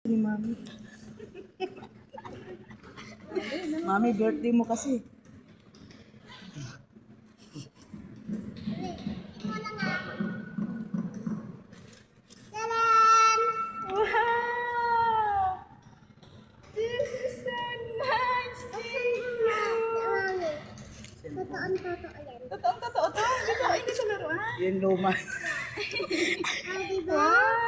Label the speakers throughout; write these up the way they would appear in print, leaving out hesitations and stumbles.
Speaker 1: Ni Mami. Mami, birthday mo kasi. Wow! This is so nice! Thank you! Totoong totoo to? Hindi sa laruan? Yan luma. Wow!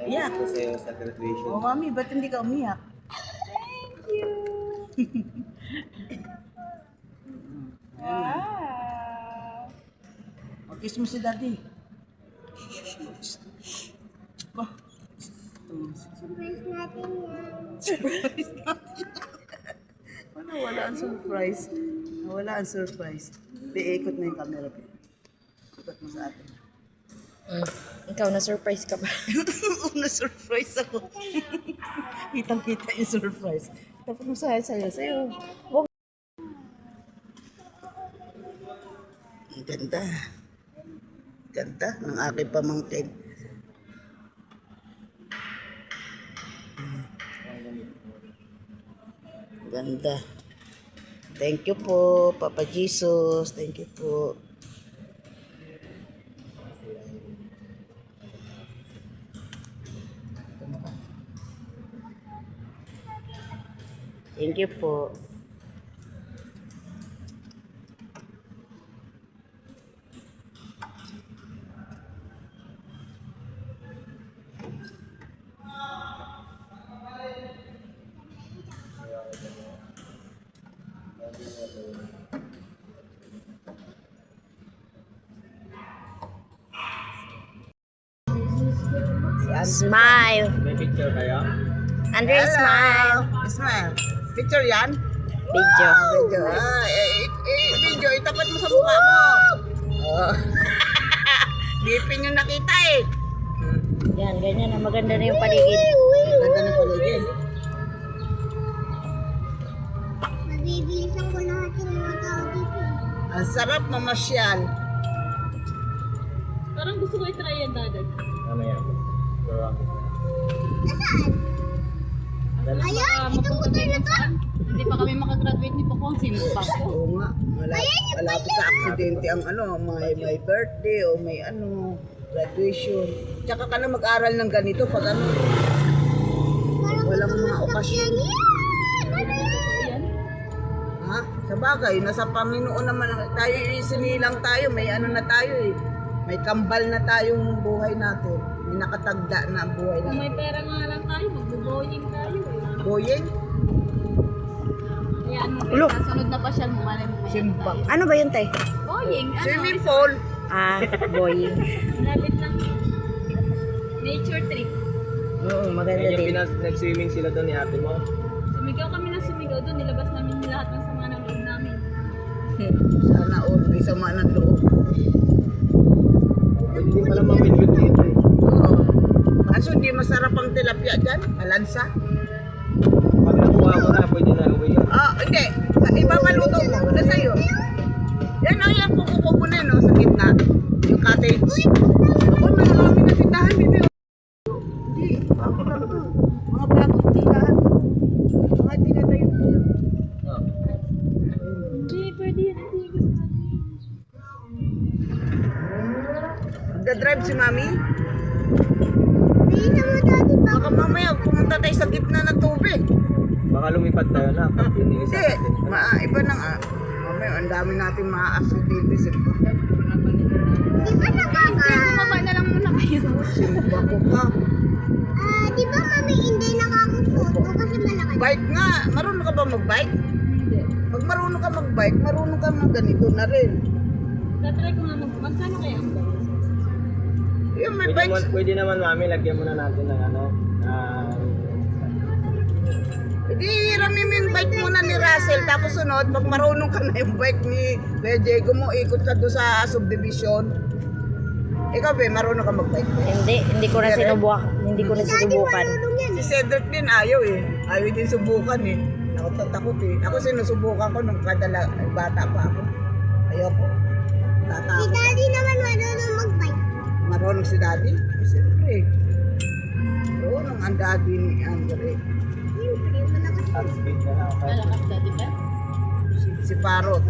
Speaker 1: Iyak.
Speaker 2: Ito sa'yo sa graduation.
Speaker 1: Oh, Mami, ba't hindi ka umiyak?
Speaker 3: Thank you. Wow.
Speaker 1: Kiss mo si Daddy. Ba?
Speaker 4: Surprise natin yan.
Speaker 1: Surprise natin. Wala ang surprise. Wala ang surprise. Ikot mo yung camera. Ikot mo sa atin.
Speaker 3: Ikaw na-surprise ka ba?
Speaker 1: Na-surprise ako. Kitang-kita yung surprise. Tapos mo sa'yo. Ang ganda. Ganda ng aking pamangkin. Ganda. Thank you po, Papa Jesus. Thank you po. Thank you po.
Speaker 3: Smile.
Speaker 2: May picture kayo?
Speaker 3: Andre, smile.
Speaker 1: Smile. Picture yan?
Speaker 3: Video.
Speaker 1: Video. Video. Itapat mo sa mukha mo. Oh. Bipin yung nakita eh.
Speaker 3: Yan, ganyan na. Maganda na yung paligid.
Speaker 1: Ganda ng paligid.
Speaker 4: Mabibilisan ko lahat yung mga tao dito.
Speaker 1: Ang sarap mamasyal.
Speaker 5: Parang gusto ko i-try yan, dadag.
Speaker 2: Mamaya.
Speaker 4: Nasaan? Ayan, itong motor na to.
Speaker 5: Hindi pa kami makagraduate ni Pakong. Sino pa ko?
Speaker 1: Oo nga. Malapit sa aksidente ang may birthday o may graduation. Tsaka ka na mag-aral ng ganito pag walang mga okasyon.
Speaker 5: Yan.
Speaker 1: Ha? Sa bagay, nasa Panginoon naman tayo, isinilang tayo, may na tayo eh. May kambal na tayong buhay natin. May nakatagda na ang buhay
Speaker 5: Kung
Speaker 1: natin.
Speaker 5: may pera nga lang tayo, mag-bowling tayo.
Speaker 1: Boyeng?
Speaker 5: Ayan mo,
Speaker 3: Ulo.
Speaker 5: sa sunod na pasyal mo, malay mo may
Speaker 1: Simbang.
Speaker 3: Ano ba yun, tay?
Speaker 5: Bowling, ano?
Speaker 1: Swimming pool.
Speaker 3: Ah, boy.
Speaker 5: Lapit lang. Nature trip.
Speaker 3: Oo, maganda
Speaker 2: Kaya
Speaker 3: din.
Speaker 2: nag-swimming sila doon ni ate mo.
Speaker 5: Sumigaw kami ng sumigaw doon. Nilabas namin lahat ng sama ng loob namin.
Speaker 1: Sana all, may sama ng loob.
Speaker 2: Hindi pala mamilbit dito eh.
Speaker 1: Oo. Kaso hindi masarap ang tilapia dyan. Malansa.
Speaker 2: Pag nakuha mo na, pwede na uwi yun.
Speaker 1: Hindi. Ipapaluto mo. Wala sa'yo. Yan o, yan. Kukupo mo na yun, sa gitna. Yung cottage. Ako, marami na tindahan dito. Hindi. Ako lang to. Mga bagong tindahan. Mga tinatayo ko.
Speaker 2: Oh.
Speaker 5: Hindi, pwede yan. Hindi gusto namin.
Speaker 1: Nagda-drive si Mami.
Speaker 4: Bilisan mo dati ba?
Speaker 1: Baka mamaya pumunta tayo sa gitna ng tubig.
Speaker 2: Baka lumipad tayo na. Pag iniisa
Speaker 1: Hindi.
Speaker 2: natin.
Speaker 1: Iba nang mamaya, ang dami natin maa-accidente.
Speaker 4: Di ba nakaka...
Speaker 5: Bumaba na lang muna kayo.
Speaker 1: Simba ko ka.
Speaker 4: Di ba mami hindi nakaka-photo kasi malaki?
Speaker 1: Bike nga. Marunong ka ba mag-bike?
Speaker 5: Hindi.
Speaker 1: Pag marunong ka mag-bike, marunong ka mag ganito na rin.
Speaker 5: Tatry ko nga magkano kaya ang bawal?
Speaker 1: Yung may
Speaker 2: Pwede,
Speaker 1: bikes.
Speaker 2: pwede naman mami, lagyan muna natin ng
Speaker 1: Hindi, hiramin mo yung bike muna ni Russell. Tapos sunod, pag marunong ka na yung bike ni Kuya Diego mo, ikot ka doon sa subdivision. Ikaw ba, marunong ka mag-bike?
Speaker 3: Hindi ko na sinubukan. Hindi ko na sinubukan.
Speaker 1: Si Cedric din ayaw eh. Ayaw din subukan eh. Takot eh. Ako sinusubukan ko nung bata pa ako. Ayoko.
Speaker 4: Si
Speaker 1: Tatakot.
Speaker 4: daddy naman
Speaker 1: naman si daddy? Siyempre. Oo, ang daddy ni Andre.
Speaker 4: Siyempre, malakas.
Speaker 2: At speed na lang.
Speaker 5: Malakas dati ba?
Speaker 1: Si Parot.